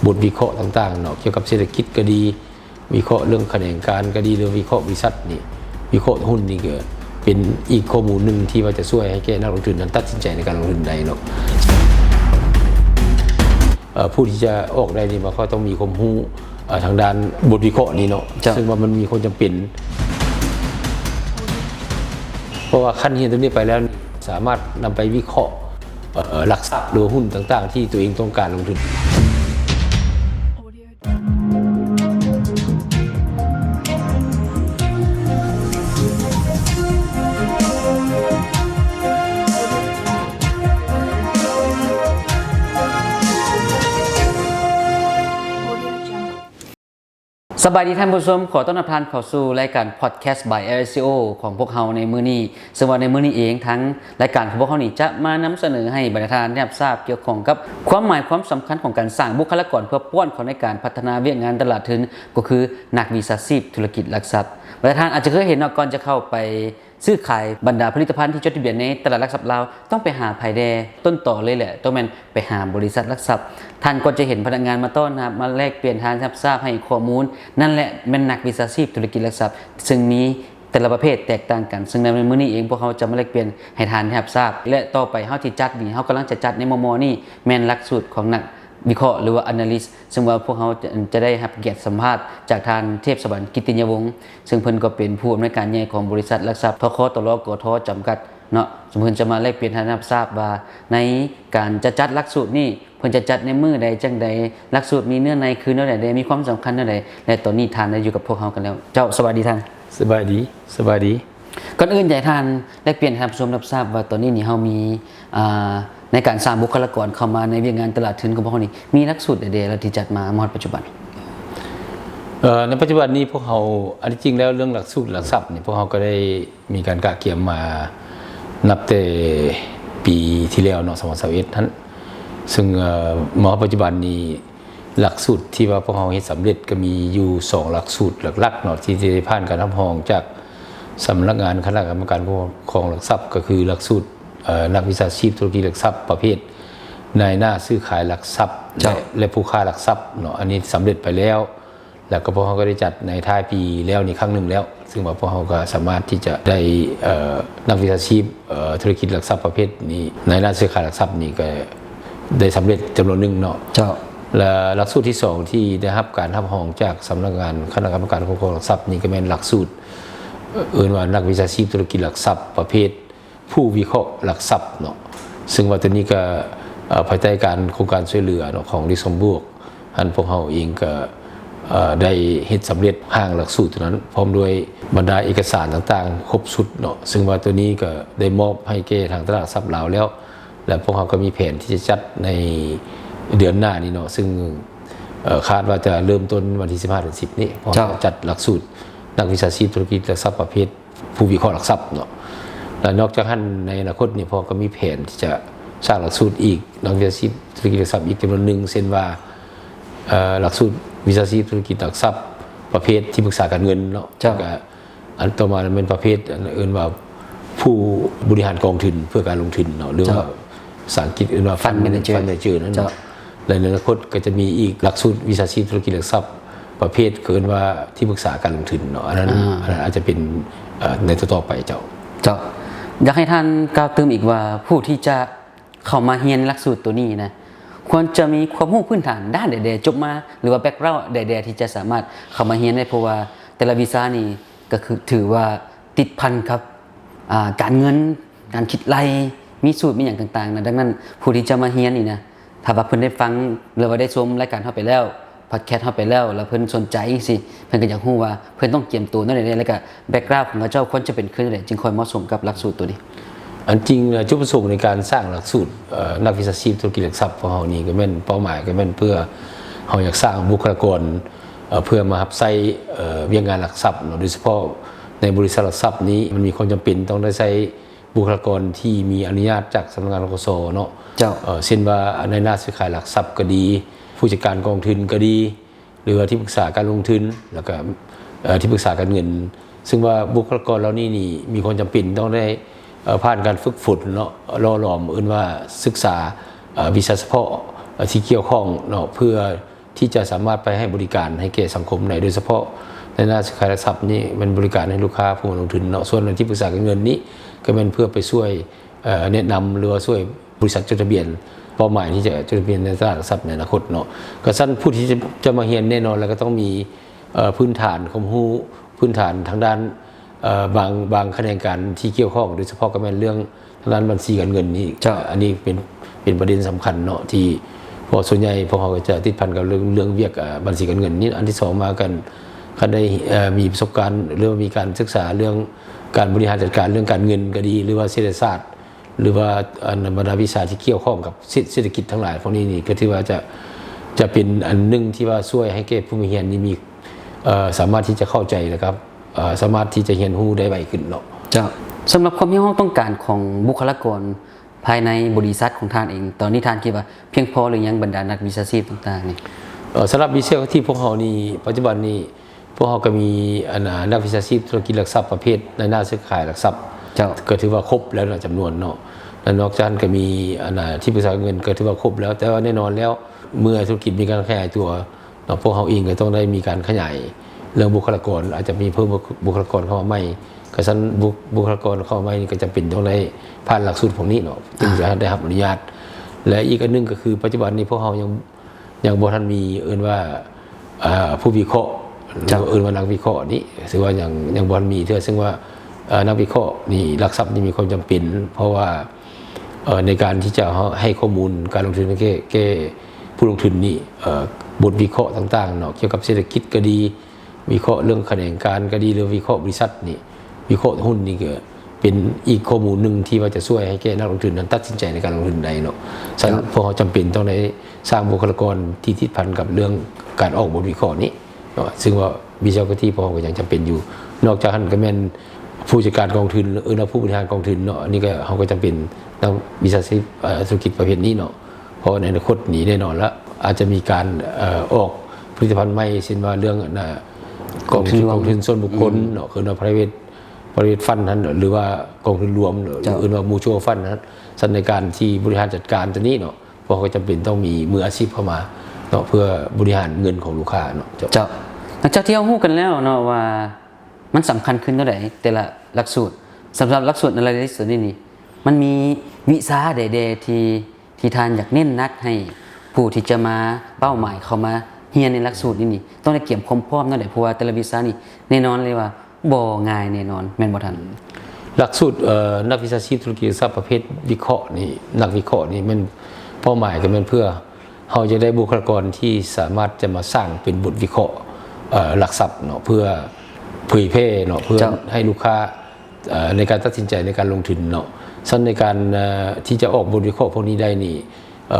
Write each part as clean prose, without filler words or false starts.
บทวิเคราะห์ต่างๆเนาะเกี่ยวกับเศรษฐกิจก็ดีวิเคราะห์เรื่องแขนงการก็ดีหรือวิเคราะห์บริษัทนี่วิเคราะห์หุ้นนี่ก็เป็นอีกข้อมูลหนึ่งที่ว่าจะช่วยให้แก่นักลงทุนนั้นตัดสินใจในการลงทุนได้เนาะผู้ที่จะออกได้นี่มันก็ต้องมีความรู้ทางด้านบทวิเคราะห์นี้เนาะซึ่งว่ามันมีคนจำเป็นเพราะว่าขั้นเรียนตรงนี้ไปแล้วสามารถนำไปวิเคราะห์หลักทรัพย์หรือหุ้นต่างๆที่ตัวเองต้องการลงทุนสบายดีท่านผู้ชมขอต้อนรับท่านเข้าสู่รายการ Podcast by LCO ของพวกเราในมื้อนี้ซึ่งว่าในมื้อนี้เองทั้งรายการของพวกเรานี่จะมานำเสนอให้บรรดาท่านได้ทราบเกี่ยวข้องกับความหมายความสำคัญของการสร้างบุคลากรเพื่อป้อนเขาในการพัฒนาเวียกงานตลาดทุนก็คือนักวิชาชีพธุรกิจหลักทรัพย์บรรดาท่านอาจจะเคยเห็นก่อนจะเข้าไปซื้อขายบรรดาผลิตภัณฑ์ที่จดทะเบียนในตลาดหลักทรัพย์เราต้องไปหาภายแดต้นต่อเลยแหละต้องแม่นไปหาบริษัทหลักทรัพย์ท่านก็จะเห็นพนักงานมาต้อนรับมาแลกเปลี่ยนทานทราบให้ข้อมูลนั่นแหละเป็นนักวิชาชีพธุรกิจหลักทรัพย์ซึ่งมีแต่ละประเภทแตกต่างกันซึ่งในมื้อนี้เองพวกเขาจะมาแลกเปลี่ยนให้ทานทราบและต่อไปเฮาที่จัดนี่เฮากำลังจะจัดในม.นี่แม่นหลักสูตรของนักวิเคราะห์หรือว่า analyst ซึ่งว่าพวกเขาจะได้รับเกียรติสัมภาษณ์จากทางเทพสวรรค์กิตติยวงศ์ซึ่งเพิ่นก็เป็นผู้อำนวยการใหญ่ของบริษัทหลักทรัพย์ทคตลกทจำกัดเนาะสมเพิ่นจะมาแลกเปลี่ยนทานทราบว่าในการจะจัดหลักสูตรนี้เพิ่นจะจัดในมื้อใดจังใดหลักสูตรมีเนื้อในคือเนื้อใดมีความสำคัญเนื้อใดและตอนนี้ท่านได้อยู่กับพวกเรากันแล้วเจ้าสวัสดีท่านสบายดีก่อนอื่นอยากให้ท่านแลกเปลี่ยนให้ท่านผู้ชมรับทราบว่าตอนนี้นี่เฮามีในการสร้างบุคลากรเข้ามาในเวียกงานตลาดทุนของพวกเรานี่มีหลักสูตรใดๆที่จัดมาในปัจจุบันในปัจจุบันนี้พวกเราอันที่จริงแล้วเรื่องหลักสูตรหลักทรัพย์นี่พวกเราก็ได้มีการกะเกียมมานับแต่ปีที่แล้วเนาะ2021นั้นซึ่งปัจจุบันนี้หลักสูตรที่ว่าพวกเราเฮ็ดสำเร็จก็มีอยู่2หลักสูตรหลักๆเนาะที่ได้ผ่านการรับรองจากสำนักงานคณะกรรมการคุ้มครองหลักทรัพย์ก็คือหลักสูตรนักวิชาชีพธุรกิจหลักทรัพย์ประเภทนายหน้าซื้อขายหลักทรัพย์และผู้ค้าหลักทรัพย์เนาะอันนี้สำเร็จไปแล้วแล้วก็พวกเขาก็ได้จัดในท้ายปีแล้วนี่ครั้งหนึ่งแล้วซึ่งว่าพวกเขาก็สามารถที่จะได้นักวิชาชีพธุรกิจหลักทรัพย์ประเภทนี้นายหน้าซื้อขายหลักทรัพย์นี่ก็ได้สำเร็จจำนวนหนึ่งเนาะและหลักสูตรที่2ที่ได้รับการรับรองจากสำนักงานคณะกรรมการคุ้มครองหลักทรัพย์นี่ก็เป็นหลักสูตรว่านักวิชาชีพธุรกิจหลักทรัพย์ประเภทผู้วิเคราะห์หลักทรัพย์เนาะซึ่งว่าตัวนี้ก็ภายใต้การโครงการช่วยเหลือเนาะของดิสมบวกอันพวกเราเองก็ได้เฮ็ดสำเร็จห้างหลักสูตรนั้นพร้อมด้วยบรรดาเอกสารต่างๆครบชุดเนาะซึ่งว่าตัวนี้ก็ได้มอบให้แก่ทางตลาดหลักทรัพย์ลาวแล้วและพวกเราก็มีแผนที่จะจัดในเดือนหน้านี้เนาะซึ่งคาดว่าจะเริ่มต้นวันที่15 เดือน 10นี้พอจัดหลักสูตรนักวิชาชีพธุรกิจหลักทรัพย์ประเภทผู้วิเคราะห์หลักทรัพย์เนาะและนอกจากนั้นในอนาคตนี่พอก็มีแผนที่จะสร้างหลักสูตรอีกนักวิชาชีพธุรกิจหลักทรัพย์อีกจำนวนหนึ่งเช่นว่าหลักสูตรวิชาชีพธุรกิจหลักทรัพย์ประเภทที่ปรึกษาการเงินเนาะอันต่อมาเป็นประเภทอื่นว่าผู้บริหารกองทุนเพื่อการลงทุนเนาะหรือว่าภาษาอังกฤษอื่นว่าฟันแมเนเจอร์นั่นเนาะและในอนาคตก็จะมีอีกหลักสูตรวิชาชีพธุรกิจหลักทรัพย์ประเภทเกินว่าที่ปรึกษาการลงทุนเนาะอันนั้นอาจจะเป็นในต่อไปเจ้าอยากให้ท่านกล่าวเติมอีกว่าผู้ที่จะเข้ามาเรียนหลักสูตรตัวนี้นะควรจะมีความรู้พื้นฐานด้านใดๆจบมาหรือว่าแบ็คกราวด์ใดๆที่จะสามารถเข้ามาเรียนได้เพราะว่าแต่ละวิชานี่ก็คือถือว่าติดพันครับการเงินการคิดไล่มีสูตรมีอย่างต่างๆนะดังนั้นผู้ที่จะมาเรียนนี่นะถ้าว่าเพิ่นได้ฟังหรือว่าได้ชมรายการเข้าไปแล้วพอดแคสต์เข้าไปแล้วเพิ่นสนใจสิเพิ่นก็อยากรู้ว่าเพิ่นต้องเตรียมตัวนั่นใดๆแล้วก็แบ็คกราวด์ของเขาเจ้าควรจะเป็นคือใดจึงค่อยเหมาะสมกับหลักสูตรตัวนี้อันจริงจุดประสงค์ในการสร้างหลักสูตรนักวิชาชีพธุรกิจหลักทรัพย์ของเรานี่ก็แม่นเป้าหมายก็แม่นเพื่อเราอยากสร้างบุคลากรเพื่อมารับใช้เวียกงานหลักทรัพย์โดยเฉพาะในบริษัทหลักทรัพย์นี้มันมีความจำเป็นต้องได้ใช้บุคลากรที่มีอนุญาตจากสำนักงานกสเนาะเช่นว่าในหน้าซื้อขายหลักทรัพย์ก็ดีผู้จัดการกองทุนก็ดีหรือว่าที่ปรึกษาการลงทุนแล้วก็ที่ปรึกษาการเงินซึ่งว่าบุคลากรเหล่านี้นี่มีความจำเป็นต้องได้ผ่านการฝึกฝนเนาะล่อหลอมว่าศึกษาวิชาเฉพาะที่เกี่ยวข้องเนาะเพื่อ ที่จะสามารถไปให้บริการให้แก่สังคมในโดยเฉพาะในหน้าขายหลักทรัพย์นี่มันบริการให้ลูกค้าผู้ลงทุนเนาะส่วนที่ปรึกษาการเงินนี้ก็เป็นเพื่อไปช่วยแนะนำหรือว่าช่วยบริษัทจดทะเบียนเป้าหมายที่จะจดทะเบียนในตลาดหลักทรัพย์ในอนาคตเนาะก็สั้นผู้ที่จะมาเรียนแน่นอนแล้วก็ต้องมีพื้นฐานความรู้พื้นฐานทางด้านบางคะแนนการที่เกี่ยวข้องโดยเฉพาะก็เป็นเรื่องทางด้านบัญชีการเงินนี่อันนี้เป็นประเด็นสำคัญเนาะที่พอส่วนใหญ่พวกเขาก็จะติดพันกับเรื่องเวียกบัญชีการเงินนี่อันที่สองมากันคันได้มีประสบการณ์หรือมีการศึกษาเรื่องการบริหารจัดการเรื่องการเงินก็ดีหรือว่าเศรษฐศาสตร์หรือว่าบรรดาวิชาที่เกี่ยวข้องกับเศรษฐกิจทั้งหลายพวกนี้นี่ก็ถือว่าจะเป็นอันหนึ่งที่ว่าช่วยให้แก่ผู้มีเรียนนี่มีสามารถที่จะเข้าใจนะครับสามารถที่จะเรียนรู้ได้ไวขึ้นเนาะจ้ะสำหรับความที่ห้องต้องการของบุคลากรภายในบริษัทของท่านเองตอนนี้ท่านคิดว่าเพียงพอหรือยังบรรดานักวิชาชีพต่างๆนี่สำหรับวิชาที่พวกเขานี่ปัจจุบันนี้พวกเขาก็มีนักวิชาชีพธุรกิจหลักทรัพย์ประเภทในหน้าซื้อขายหลักทรัพย์ก็ถือว่าครบแล้วจำนวนเนาะและนอกจากนั้นก็มีที่ปรึกษาเงินก็ถือว่าครบแล้วแต่ว่าแน่นอนแล้วเมื่อธุรกิจมีการขยายตัวพวกเขาเองก็ต้องได้มีการขยายเรื่องบุคลากรอาจจะมีเพิ่มบุคลากรเข้ามาใหม่ก็ชั้นบุคลากรเข้ามาใหม่นี่ก็จะเป็นต้องได้ผ่านหลักสูตรของนี้เนาะจึงจะได้รับอนุญาตและอีกอันนึงก็คือปัจจุบันนี้พวกเขายังบ่ทันมีว่าผู้วิเคราะห์ว่านักวิเคราะห์นี่ถือว่ายังบ่ทันมีเท่าซึ่งว่านักวิเคราะห์นี่หลักทรัพย์นี่มีความจำเป็นเพราะว่าในการที่จะให้ข้อมูลการลงทุนแก่ผู้ลงทุนนี่บทวิเคราะห์ต่างๆเนาะเกี่ยวกับเศรษฐกิจก็ดีวิเคราะห์เรื่องคะแนนการก็ดีหรือวิเคราะห์บริษัทนี่วิเคราะห์หุ้นนี่ก็เป็นอีกข้อมูลหนึ่งที่ว่าจะช่วยให้แก่นักลงทุนนั้นตัดสินใจในการลงทุนได้เนาะฉะนั้นพวกเขาจำเป็นต้องได้สร้างบุคลากรที่ติดพันกับเรื่องการออกบทวิเคราะห์นี้เนาะซึ่งว่าวิชาการที่พวกเขาก็ยังจำเป็นอยู่นอกจากนั้นก็แม่นผู้จัดการกองทุนนักผู้บริหารกองทุนเนาะอันนี้ก็เขาก็จำเป็นนักวิชาชีพธุรกิจประเภทนี้เนาะเพราะในอนาคตนี้แน่นอนแล้วอาจจะมีการออกผลิตภัณฑ์ใหม่เช่นว่าเรื่องกองทุนส่วนบุคคลเนาะคือprivate fund นั้นหรือว่ากองทุนรวมหรือว่า mutual fund นั้นสันในการที่บริหารจัดการตัวนี้เนาะเพราะเขาจำเป็นต้องมีมืออาชีพเข้ามาเนาะเพื่อบริหารเงินของลูกค้าเนาะเจ้าหลังจากที่เราฮู้กันแล้วเนาะว่ามันสำคัญขึ้นเท่าไหร่แต่ละหลักสูตรสำหรับหลักสูตรอะไรที่สุดนี่มันมีวิชาใดๆที่ท่านอยากเน้นนักให้ผู้ที่จะมาเป้าหมายเข้ามาเรียนในหลักสูตรนี่ต้องได้เตรียมความพร้อมนั่นแหละเพราะว่าแต่ละวิชานี่แน่นอนเลยว่าบ่ง่ายแน่นอนแม่นบ่ทันหลักสูตรนักวิชาชีพธุรกิจทรัพย์ประเภทวิเคราะห์นี่นักวิเคราะห์นี่มันเป้าหมายก็มันเพื่อเฮาจะได้บุคลากรที่สามารถจะมาสร้างเป็นบทวิเคราะห์หลักทรัพย์เนาะเพื่อเผยแพร่เนาะเพื่อให้ลูกค้าในการตัดสินใจในการลงทุนเนาะซึ่งในการที่จะออกบทวิเคราะห์พวกนี้ได้นี่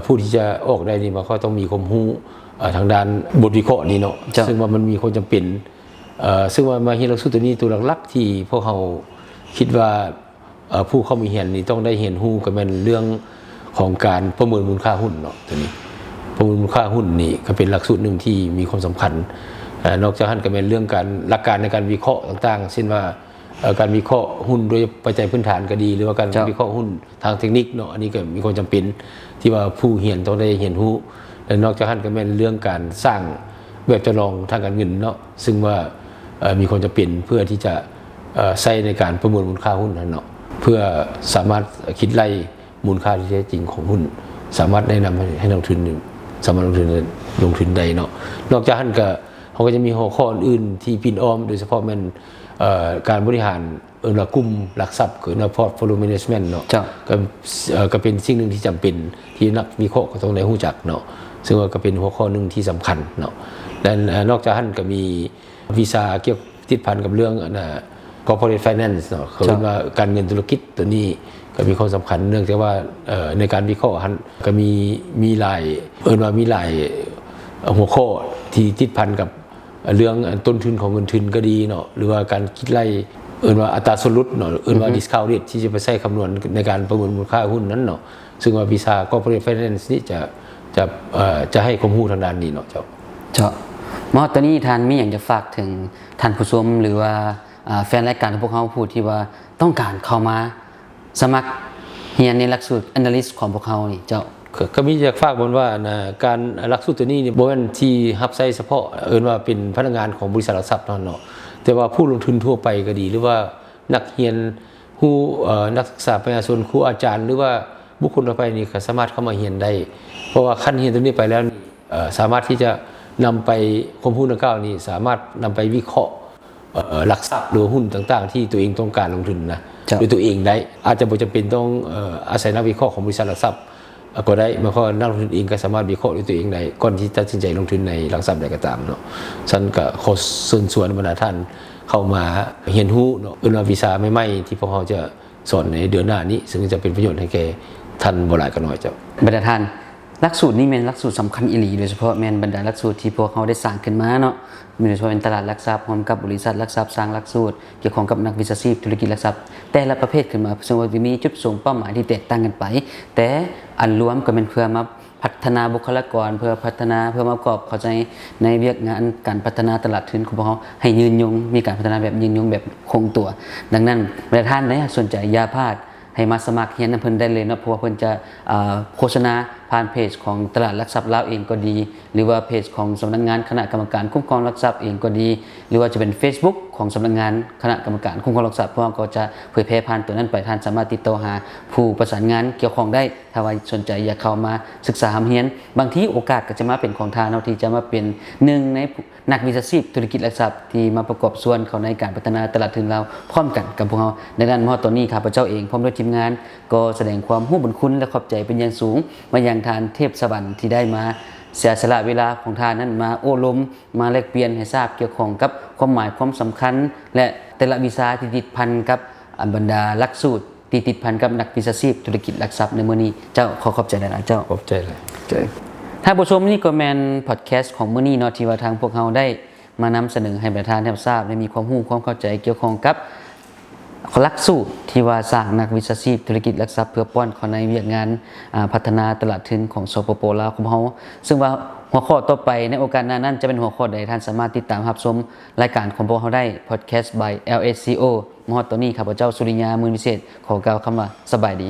ผู้ที่จะออกได้นี่มันก็ต้องมีความรู้ทางด้านบทวิเคราะห์นี้เนาะซึ่งว่ามันมีความจำเป็นซึ่งว่ามาเรียนหลักสูตรตัวนี้ตัวหลักๆที่พวกเขาคิดว่าผู้เข้ามาเรียนนี่ต้องได้เรียนรู้ก็เป็นเรื่องของการประเมินมูลค่าหุ้นเนาะตัวนี้ประเมินมูลค่าหุ้นนี่ก็เป็นหลักสูตรหนึ่งที่มีความสำคัญนอกจากนั้นก็เป็นเรื่องการหลักการในการวิเคราะห์ต่างๆเช่นว่าการวิเคราะห์หุ้นโดยปัจจัยพื้นฐานก็ดีหรือว่าการวิเคราะห์หุ้นทางเทคนิคเนาะอันนี้ก็มีความจำเป็นที่ว่าผู้เรียนต้องได้เรียนรู้และนอกจากนั้นก็เป็นเรื่องการสร้างแบบจำลองทางการเงินเนาะซึ่งว่ามีความจำเป็นเพื่อที่จะใช้ในการประเมินมูลค่าหุ้นนั้นเนาะเพื่อสามารถคิดไล่มูลค่าที่แท้จริงของหุ้นสามารถแนะนำให้นักลงทุนสามารถลงทุนได้เนาะนอกจากนั้นก็เขาก็จะมีหัวข้ออื่นที่ปินอ้อมโดยเฉพาะมันการบริหารกลุ่มหลักทรัพย์คือ portfolio management เนาะก็เป็นสิ่งหนึ่งที่จำเป็นที่นักวิเคราะห์ก็ต้องได้รู้จักเนาะซึ่งว่าก็เป็นหัวข้อหนึ่งที่สำคัญเนาะและนอกจากนั้นก็มีวิชาเกี่ยวติดพันกับเรื่องcorporate finance เนาะคือว่าการเงินธุรกิจตัวนี้ก็มีความสำคัญเนื่องจากว่าในการวิเคราะห์ก็มีหลายมีหลายหัวข้อที่ติดพันกับเรื่องต้นทุนของเงินทุนก็ดีเนาะหรือว่าการคิดไล่ว่าอัตราส่วนลดเนาะว่า discount rate ที่จะไปใช้คำนวณในการประเมินมูลค่าหุ้นนั้นเนาะซึ่งว่าวิชา corporate finance นี่จะให้ความรู้ทางด้านนี้เนาะเจ้ามอตอนนี้ท่านมีอย่างจะฝากถึงท่านผู้ชมหรือว่าแฟนรายการของพวกเขาพูดที่ว่าต้องการเข้ามาสมัครเรียนในหลักสูตร Analyst ของพวกเขานี่เจ้า ก็มีอยากฝากบนว่านะการหลักสูตรตัวนี้นี่บ่แม่นที่รับใช้เฉพาะว่าเป็นพนักงานของบริษัทหลักทรัพย์เนาะแต่ว่าผู้ลงทุนทั่วไปก็ดีหรือว่านักเรียนผู้นักศึกษาประชาชนครูอาจารย์หรือว่าบุคคลทั่วไปนี่ก็สามารถเข้ามาเรียนได้เพราะว่าขั้นเรียนตรงนี้ไปแล้วสามารถที่จะนำไปความรู้ดังกล่าวนี้สามารถนำไปวิเคราะห์หลักทรัพย์หรือหุ้นต่างๆที่ตัวเองต้องการลงทุนนะด้วยตัวเองได้อาจจะบ่จำเป็นต้องอาศัยนักวิเคราะห์ของบริษัทหลักทรัพย์ก็ได้เมื่อเขานักลงทุนเองก็สามารถวิเคราะห์ด้วยตัวเองได้ก่อนที่ตัดสินใจลงทุนในหลักทรัพย์ใดก็ตามเนาะฉันก็ขอเชิญชวนบรรดาท่านเข้ามาเรียนรู้เนาะว่าวิชาใหม่ๆที่พวกเขาจะสอนในเดือนหน้านี้ซึ่งจะเป็นประโยชน์ให้แก่ท่านบ่หลายก็น้อยเจ้าบรรดาท่านหลักสูตรนี้แม่นหลักสูตรสำคัญอีหลีโดยเฉพาะแม่นบรรดาหลักสูตรที่พวกเขาได้สร้างขึ้นมาเนาะมีโดยเฉพาะเป็นตลาดหลักทรัพย์พร้อมกับบริษัทหลักทรัพย์สร้างหลักสูตรเกี่ยวข้องกับนักวิชาชีพธุรกิจหลักทรัพย์แต่ละประเภทขึ้นมาซึ่งว่ามีจุดประสงค์เป้าหมายที่แตกต่างกันไปแต่อันรวมก็เป็นเพื่อมาพัฒนาบุคลากรเพื่อพัฒนาเพื่อมาประกอบเข้าใจในเวียกงานการพัฒนาตลาดทุนของพวกเขาให้ยืนยงมีการพัฒนาแบบยืนยงแบบคงตัวดังนั้นบรรดาท่านนะสนใจอย่าพลาดให้มาสมัครเรียนนำเพิ่นได้เลยเนาะเพราะว่าเพิ่นจะโฆษณาผ่านเพจของตลาดหลักทรัพย์ลาวเองก็ดีหรือว่าเพจของสำนักงานคณะกรรมการคุ้มครองหลักทรัพย์เองก็ดีหรือว่าจะเป็น Facebook ของสำนักงานคณะกรรมการคุ้มครองหลักทรัพย์พวกเราก็จะเผยแพร่ผ่านตัวนั้นไปท่านสามารถติดต่อหาผู้ประสานงานเกี่ยวข้องได้ถ้าว่าสนใจอยากเข้ามาศึกษาเรียนบางทีโอกาสก็จะมาเป็นของทางเนาะที่จะมาเป็นหนึ่งในนักวิชาชีพธุรกิจหลักทรัพย์ที่มาประกอบส่วนเขาในการพัฒนาตลาดทุนเราพร้อมกันกับพวกเราในด้านมอตัวนี้ข้าพเจ้าเองพร้อมด้วยทีมงานก็แสดงความรู้บุญคุณและขอบใจเป็นอย่างสูงมายังทานเทพสวรรค์ที่ได้มาเสียสละเวลาของทานนั้นมาโอ้ล้มมาแลกเปลี่ยนให้ทราบเกี่ยวข้องกับความหมายความสำคัญและแต่ละวิชาที่ติดพันกับบรรดาหลักสูตรที่ติดพันกับนักวิชาชีพธุรกิจหลักทรัพย์ในมื้อนี้เจ้าขอบใจหลายๆเจ้าขอบใจเลยท่านผู้ชมนี่ก็แมนพอดแคสต์ของมื้อนี้เนาะที่ว่าทางพวกเราได้มานำเสนอให้ประธานได้ทราบได้มีความรู้ความเข้าใจเกี่ยวข้องกับหลักสูตรที่ว่าสร้างนักวิชาชีพธุรกิจหลักทรัพย์เพื่อป้อนเขาในเวียกงานพัฒนาตลาดทุนของสปป.ลาวของเฮาซึ่งว่าหัวข้อต่อไปในโอกาสหน้านั้นจะเป็นหัวข้อใดท่านสามารถติดตามรับชมรายการของพวกเราได้ Podcast by LSCO มอดตัวนี้ข้าพเจ้าสุริยามือวิเศษขอกล่าวคำว่าสบายดี